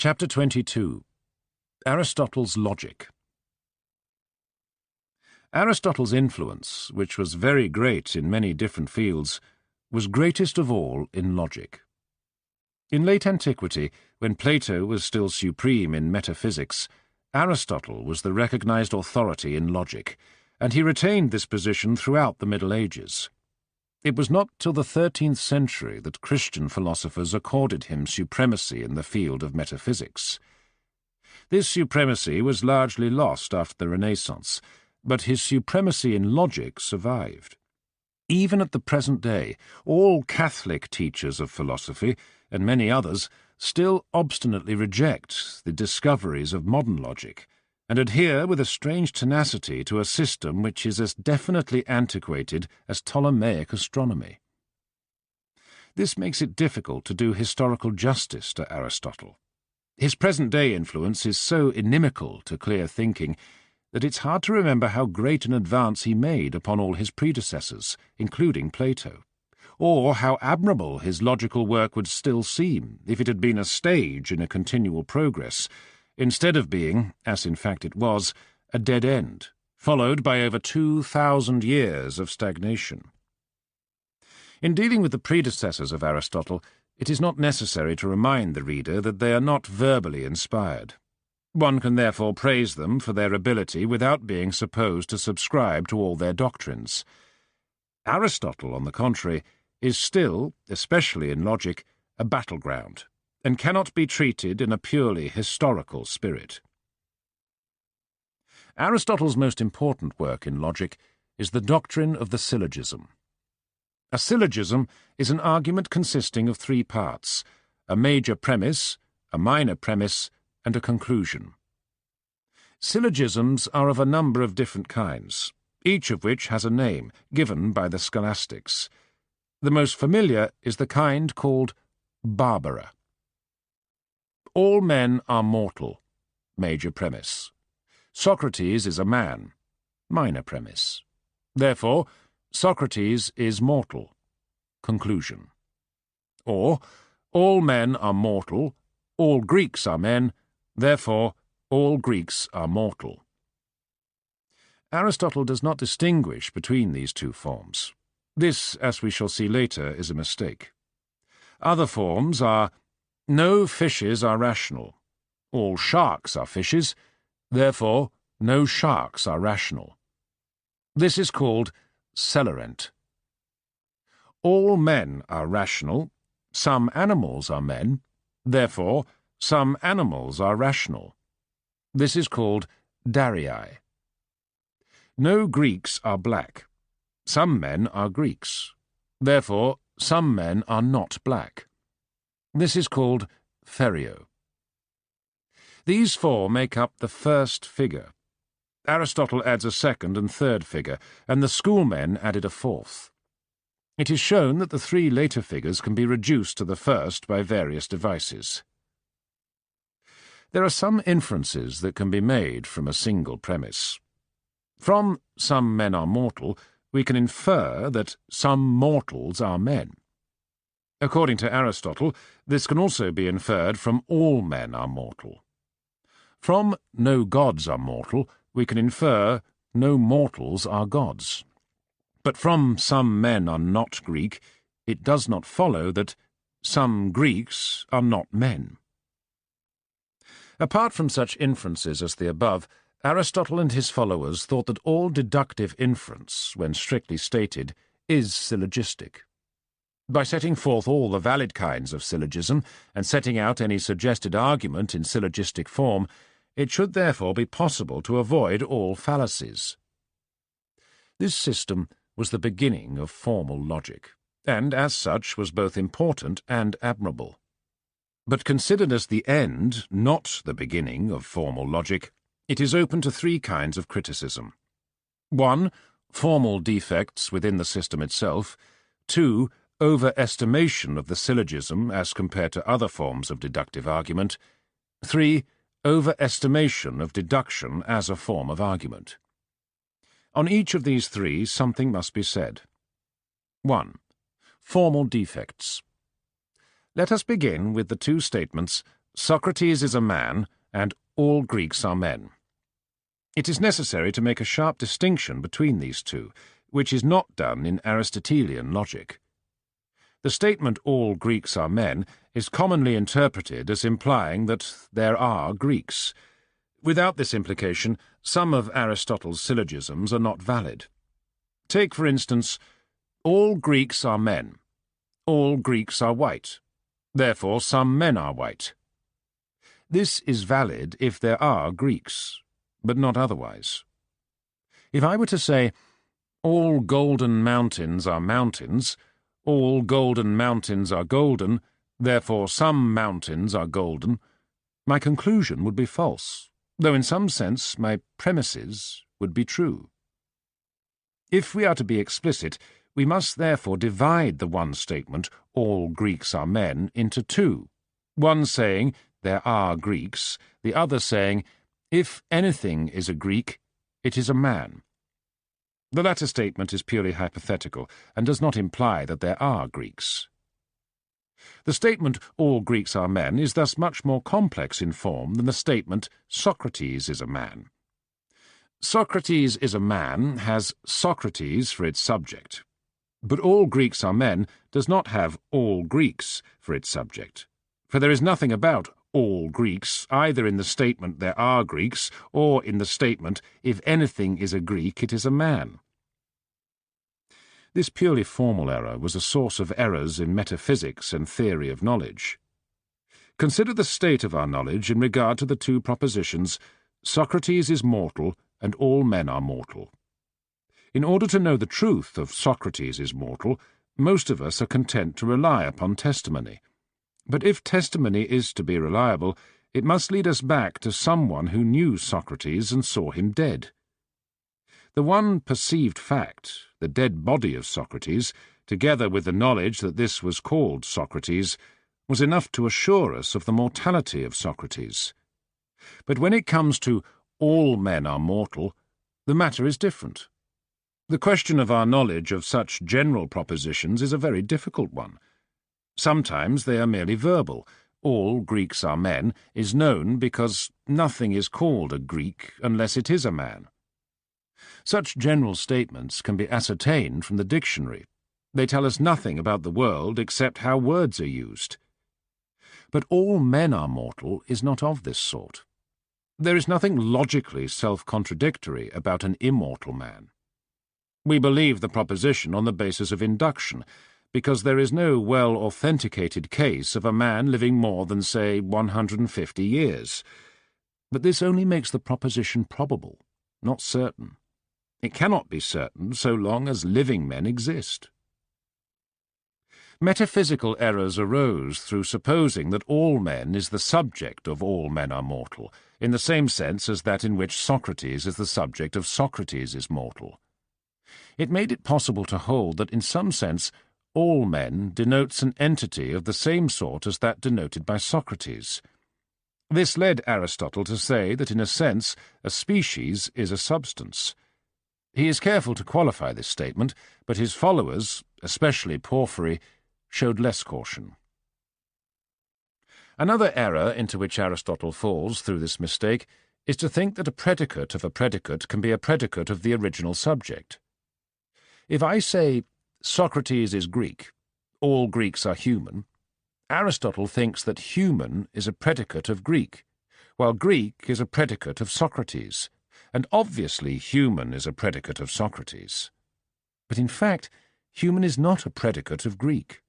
Chapter 22. Aristotle's Logic. Aristotle's influence, which was very great in many different fields, was greatest of all in logic. In late antiquity, when Plato was still supreme in metaphysics, Aristotle was the recognized authority in logic, and he retained this position throughout the Middle Ages. It was not till the 13th century that Christian philosophers accorded him supremacy in the field of metaphysics. This supremacy was largely lost after the Renaissance, but his supremacy in logic survived. Even at the present day, all Catholic teachers of philosophy, and many others, still obstinately reject the discoveries of modern logic, and adhere with a strange tenacity to a system which is as definitely antiquated as Ptolemaic astronomy. This makes it difficult to do historical justice to Aristotle. His present-day influence is so inimical to clear thinking that it's hard to remember how great an advance he made upon all his predecessors, including Plato, or how admirable his logical work would still seem if it had been a stage in a continual progress, instead of being, as in fact it was, a dead end, followed by over 2,000 years of stagnation. In dealing with the predecessors of Aristotle, it is not necessary to remind the reader that they are not verbally inspired. One can therefore praise them for their ability without being supposed to subscribe to all their doctrines. Aristotle, on the contrary, is still, especially in logic, a battleground, and cannot be treated in a purely historical spirit. Aristotle's most important work in logic is the doctrine of the syllogism. A syllogism is an argument consisting of three parts: a major premise, a minor premise, and a conclusion. Syllogisms are of a number of different kinds, each of which has a name given by the scholastics. The most familiar is the kind called Barbara. All men are mortal, major premise. Socrates is a man, minor premise. Therefore, Socrates is mortal, conclusion. Or, all men are mortal, all Greeks are men, therefore, all Greeks are mortal. Aristotle does not distinguish between these two forms. This, as we shall see later, is a mistake. Other forms are: no fishes are rational, all sharks are fishes, therefore no sharks are rational. This is called celerent. All men are rational, some animals are men, therefore some animals are rational. This is called darii. No Greeks are black, some men are Greeks, therefore some men are not black. This is called therio. These four make up the first figure. Aristotle adds a second and third figure, and the schoolmen added a fourth. It is shown that the three later figures can be reduced to the first by various devices. There are some inferences that can be made from a single premise. From some men are mortal, we can infer that some mortals are men. According to Aristotle, this can also be inferred from all men are mortal. From no gods are mortal, we can infer no mortals are gods. But from some men are not Greek, it does not follow that some Greeks are not men. Apart from such inferences as the above, Aristotle and his followers thought that all deductive inference, when strictly stated, is syllogistic. By setting forth all the valid kinds of syllogism, and setting out any suggested argument in syllogistic form, it should therefore be possible to avoid all fallacies. This system was the beginning of formal logic, and as such was both important and admirable. But considered as the end, not the beginning of formal logic, it is open to three kinds of criticism. 1. Formal defects within the system itself. 2. Overestimation of the syllogism as compared to other forms of deductive argument. 3. Overestimation of deduction as a form of argument. On each of these three something must be said. 1. Formal defects. Let us begin with the two statements, Socrates is a man, and all Greeks are men. It is necessary to make a sharp distinction between these two, which is not done in Aristotelian logic. The statement all Greeks are men is commonly interpreted as implying that there are Greeks. Without this implication, some of Aristotle's syllogisms are not valid. Take, for instance, all Greeks are men. All Greeks are white. Therefore, some men are white. This is valid if there are Greeks, but not otherwise. If I were to say, all golden mountains are mountains, all golden mountains are golden, therefore some mountains are golden, my conclusion would be false, though in some sense my premises would be true. If we are to be explicit, we must therefore divide the one statement, all Greeks are men, into two, one saying, there are Greeks, the other saying, if anything is a Greek, it is a man. The latter statement is purely hypothetical and does not imply that there are Greeks. The statement, all Greeks are men, is thus much more complex in form than the statement, Socrates is a man. Socrates is a man has Socrates for its subject, but all Greeks are men does not have all Greeks for its subject, for there is nothing about all Greeks either in the statement there are Greeks or in the statement if anything is a Greek it is a man. This purely formal error was a source of errors in metaphysics and theory of knowledge. Consider the state of our knowledge in regard to the two propositions, Socrates is mortal and all men are mortal. In order to know the truth of Socrates is mortal, most of us are content to rely upon testimony. But if testimony is to be reliable, it must lead us back to someone who knew Socrates and saw him dead. The one perceived fact, the dead body of Socrates, together with the knowledge that this was called Socrates, was enough to assure us of the mortality of Socrates. But when it comes to all men are mortal, the matter is different. The question of our knowledge of such general propositions is a very difficult one. Sometimes they are merely verbal. All Greeks are men is known because nothing is called a Greek unless it is a man. Such general statements can be ascertained from the dictionary. They tell us nothing about the world except how words are used. But all men are mortal is not of this sort. There is nothing logically self-contradictory about an immortal man. We believe the proposition on the basis of induction, because there is no well-authenticated case of a man living more than, say, 150 years. But this only makes the proposition probable, not certain. It cannot be certain so long as living men exist. Metaphysical errors arose through supposing that all men is the subject of all men are mortal, in the same sense as that in which Socrates is the subject of Socrates is mortal. It made it possible to hold that in some sense all men denotes an entity of the same sort as that denoted by Socrates. This led Aristotle to say that in a sense a species is a substance. He is careful to qualify this statement, but his followers, especially Porphyry, showed less caution. Another error into which Aristotle falls through this mistake is to think that a predicate of a predicate can be a predicate of the original subject. If I say, Socrates is Greek, all Greeks are human, Aristotle thinks that human is a predicate of Greek, while Greek is a predicate of Socrates, and obviously human is a predicate of Socrates. But in fact, human is not a predicate of Greek.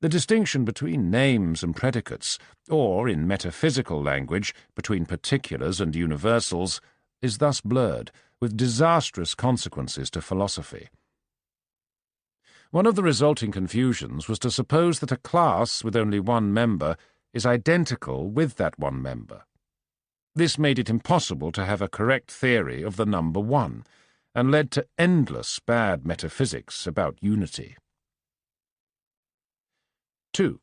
The distinction between names and predicates, or, in metaphysical language, between particulars and universals, is thus blurred, with disastrous consequences to philosophy. One of the resulting confusions was to suppose that a class with only one member is identical with that one member. This made it impossible to have a correct theory of the number one, and led to endless bad metaphysics about unity. 2.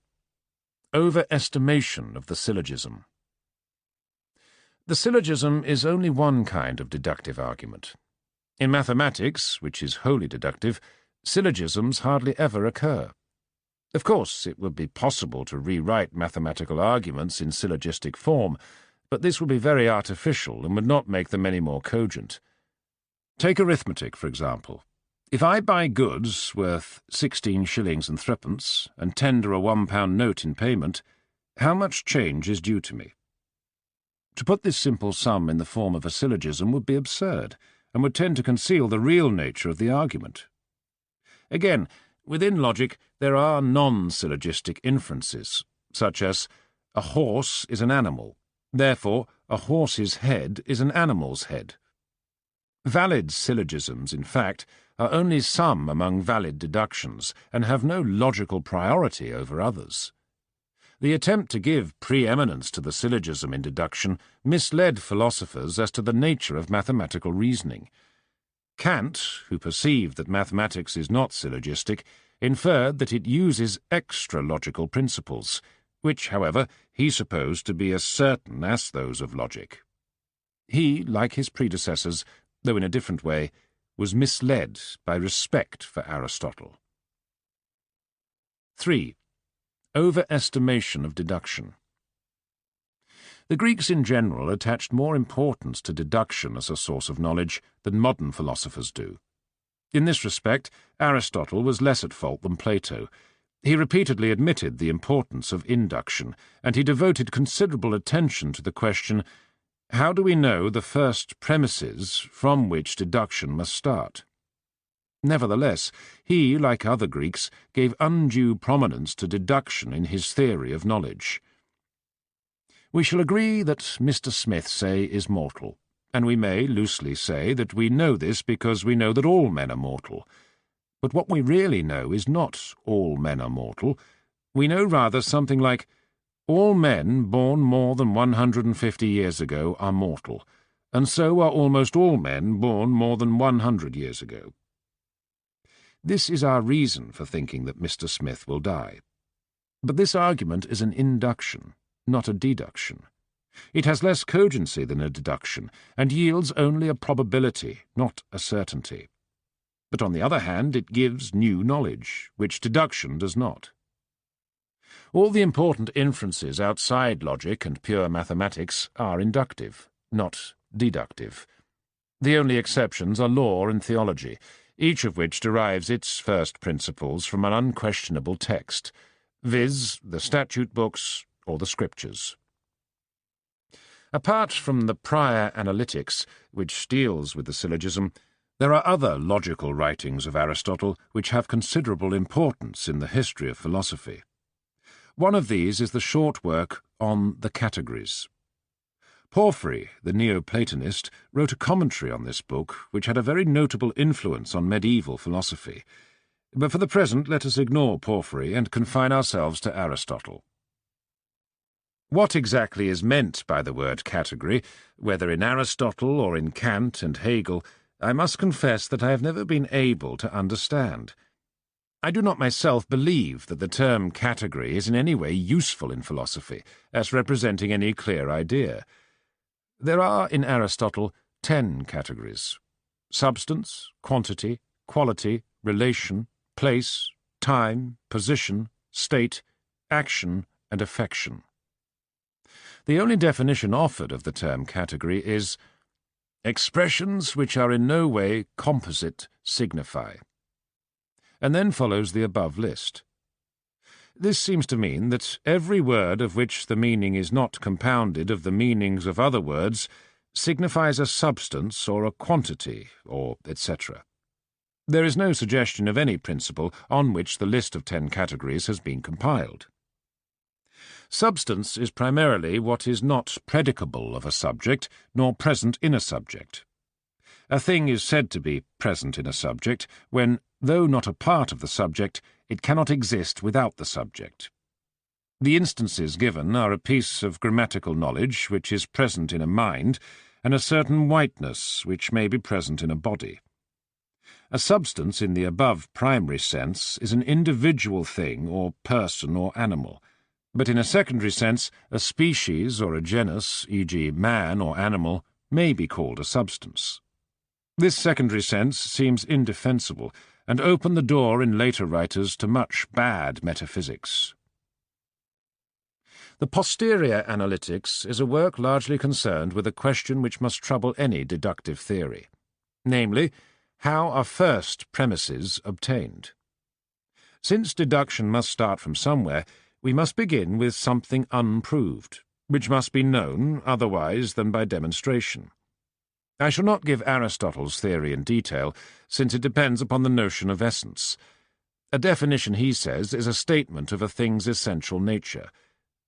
Overestimation of the syllogism. The syllogism is only one kind of deductive argument. In mathematics, which is wholly deductive, syllogisms hardly ever occur. Of course, it would be possible to rewrite mathematical arguments in syllogistic form, but this would be very artificial and would not make them any more cogent. Take arithmetic, for example. If I buy goods worth 16 shillings and threepence and tender a £1 note in payment, how much change is due to me? To put this simple sum in the form of a syllogism would be absurd, and would tend to conceal the real nature of the argument. Again, within logic there are non-syllogistic inferences, such as a horse is an animal, therefore a horse's head is an animal's head. Valid syllogisms, in fact, are only some among valid deductions, and have no logical priority over others. The attempt to give preeminence to the syllogism in deduction misled philosophers as to the nature of mathematical reasoning. Kant, who perceived that mathematics is not syllogistic, inferred that it uses extra-logical principles, which, however, he supposed to be as certain as those of logic. He, like his predecessors, though in a different way, was misled by respect for Aristotle. 3. Overestimation of deduction. The Greeks in general attached more importance to deduction as a source of knowledge than modern philosophers do. In this respect, Aristotle was less at fault than Plato. He repeatedly admitted the importance of induction, and he devoted considerable attention to the question, how do we know the first premises from which deduction must start? Nevertheless, he, like other Greeks, gave undue prominence to deduction in his theory of knowledge. We shall agree that Mr. Smith, say, is mortal, and we may loosely say that we know this because we know that all men are mortal. But what we really know is not all men are mortal. We know rather something like, all men born more than 150 years ago are mortal, and so are almost all men born more than 100 years ago. This is our reason for thinking that Mr. Smith will die. But this argument is an induction, not a deduction. It has less cogency than a deduction, and yields only a probability, not a certainty. But on the other hand, it gives new knowledge, which deduction does not. All the important inferences outside logic and pure mathematics are inductive, not deductive. The only exceptions are law and theology, each of which derives its first principles from an unquestionable text, viz., the statute books or the scriptures. Apart from the prior analytics, which deals with the syllogism, there are other logical writings of Aristotle which have considerable importance in the history of philosophy. One of these is the short work on the categories. Porphyry, the Neoplatonist, wrote a commentary on this book which had a very notable influence on medieval philosophy. But for the present let us ignore Porphyry and confine ourselves to Aristotle. What exactly is meant by the word category, whether in Aristotle or in Kant and Hegel, I must confess that I have never been able to understand. I do not myself believe that the term category is in any way useful in philosophy, as representing any clear idea. There are, in Aristotle, 10 categories: substance, quantity, quality, relation, place, time, position, state, action, and affection. The only definition offered of the term category is expressions which are in no way composite signify. And then follows the above list. This seems to mean that every word of which the meaning is not compounded of the meanings of other words signifies a substance or a quantity, or etc. There is no suggestion of any principle on which the list of 10 categories has been compiled. Substance is primarily what is not predicable of a subject, nor present in a subject. A thing is said to be present in a subject when, though not a part of the subject, it cannot exist without the subject. The instances given are a piece of grammatical knowledge which is present in a mind, and a certain whiteness which may be present in a body. A substance in the above primary sense is an individual thing or person or animal, but in a secondary sense a species or a genus, e.g. man or animal, may be called a substance. This secondary sense seems indefensible, and open the door in later writers to much bad metaphysics. The Posterior Analytics is a work largely concerned with a question which must trouble any deductive theory, namely, how are first premises obtained? Since deduction must start from somewhere, we must begin with something unproved, which must be known otherwise than by demonstration. I shall not give Aristotle's theory in detail, since it depends upon the notion of essence. A definition, he says, is a statement of a thing's essential nature.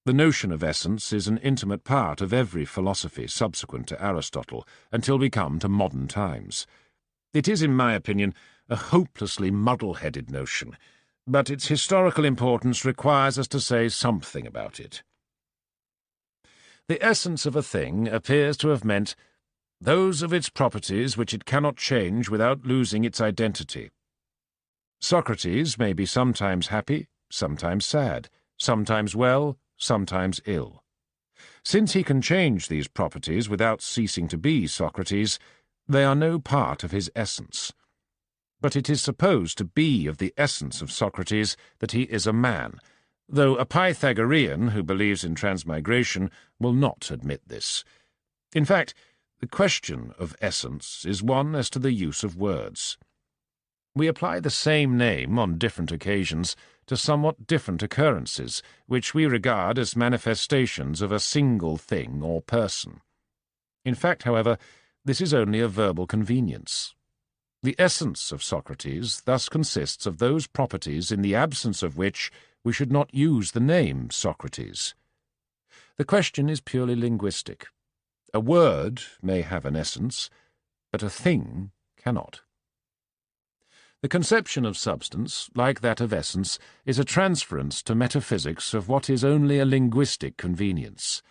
The notion of essence is an intimate part of every philosophy subsequent to Aristotle, until we come to modern times. It is, in my opinion, a hopelessly muddle-headed notion, but its historical importance requires us to say something about it. The essence of a thing appears to have meant those of its properties which it cannot change without losing its identity. Socrates may be sometimes happy, sometimes sad, sometimes well, sometimes ill. Since he can change these properties without ceasing to be Socrates, they are no part of his essence. But it is supposed to be of the essence of Socrates that he is a man, though a Pythagorean who believes in transmigration will not admit this. In fact, the question of essence is one as to the use of words. We apply the same name on different occasions to somewhat different occurrences, which we regard as manifestations of a single thing or person. In fact, however, this is only a verbal convenience. The essence of Socrates thus consists of those properties in the absence of which we should not use the name Socrates. The question is purely linguistic. A word may have an essence, but a thing cannot. The conception of substance, like that of essence, is a transference to metaphysics of what is only a linguistic convenience.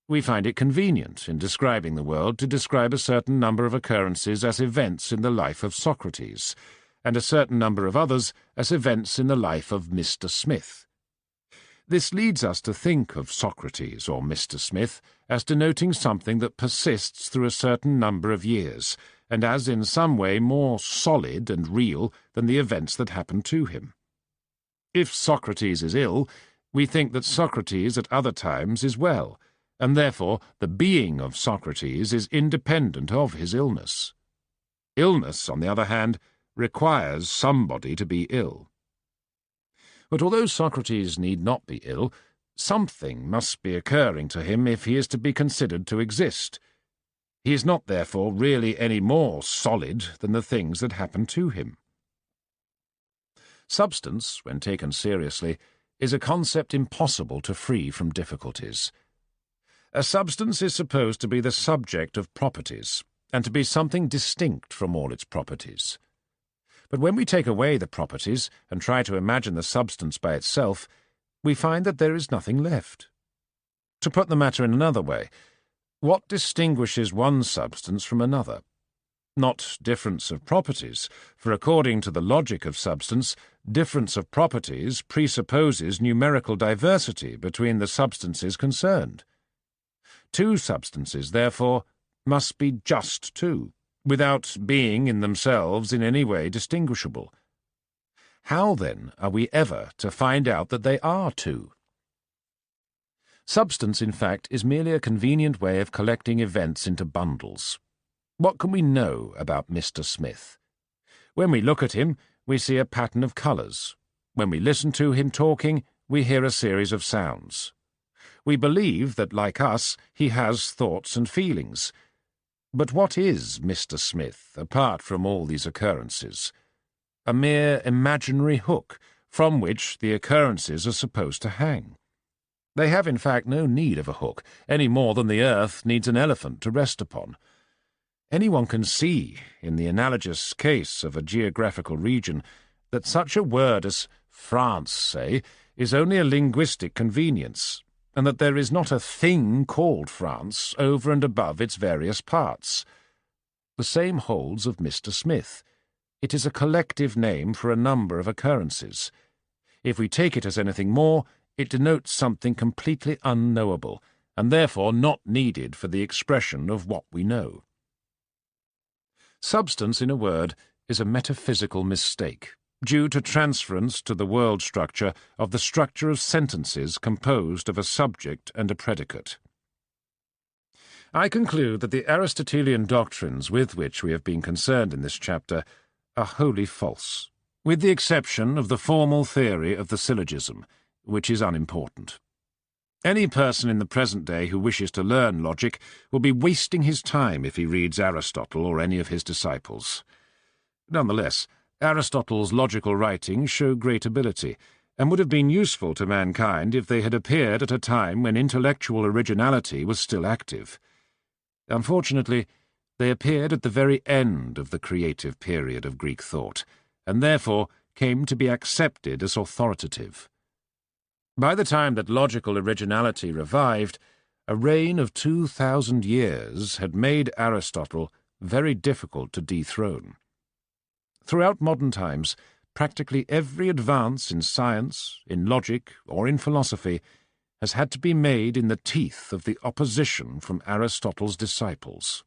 We find it convenient, in describing the world, to describe a certain number of occurrences as events in the life of Socrates, and a certain number of others as events in the life of Mr. Smith. This leads us to think of Socrates or Mr. Smith as denoting something that persists through a certain number of years, and as in some way more solid and real than the events that happen to him. If Socrates is ill, we think that Socrates at other times is well, and therefore the being of Socrates is independent of his illness. Illness, on the other hand, requires somebody to be ill. But although Socrates need not be ill, something must be occurring to him if he is to be considered to exist. He is not, therefore, really any more solid than the things that happen to him. Substance, when taken seriously, is a concept impossible to free from difficulties. A substance is supposed to be the subject of properties, and to be something distinct from all its properties. But when we take away the properties and try to imagine the substance by itself, we find that there is nothing left. To put the matter in another way, what distinguishes one substance from another? Not difference of properties, for according to the logic of substance, difference of properties presupposes numerical diversity between the substances concerned. Two substances, therefore, must be just two, without being in themselves in any way distinguishable. How, then, are we ever to find out that they are two? Substance, in fact, is merely a convenient way of collecting events into bundles. What can we know about Mr. Smith? When we look at him, we see a pattern of colours. When we listen to him talking, we hear a series of sounds. We believe that, like us, he has thoughts and feelings. But what is Mr. Smith, apart from all these occurrences? A mere imaginary hook, from which the occurrences are supposed to hang. They have, in fact, no need of a hook, any more than the earth needs an elephant to rest upon. Anyone can see, in the analogous case of a geographical region, that such a word as France, say, is only a linguistic convenience, and that there is not a thing called France over and above its various parts. The same holds of Mr. Smith. It is a collective name for a number of occurrences. If we take it as anything more, it denotes something completely unknowable, and therefore not needed for the expression of what we know. Substance, in a word, is a metaphysical mistake, due to transference to the world structure of the structure of sentences composed of a subject and a predicate. I conclude that the Aristotelian doctrines with which we have been concerned in this chapter are wholly false, with the exception of the formal theory of the syllogism, which is unimportant. Any person in the present day who wishes to learn logic will be wasting his time if he reads Aristotle or any of his disciples. Nonetheless, Aristotle's logical writings show great ability, and would have been useful to mankind if they had appeared at a time when intellectual originality was still active. Unfortunately, they appeared at the very end of the creative period of Greek thought, and therefore came to be accepted as authoritative. By the time that logical originality revived, a reign of 2,000 years had made Aristotle very difficult to dethrone. Throughout modern times, practically every advance in science, in logic, or in philosophy has had to be made in the teeth of the opposition from Aristotle's disciples.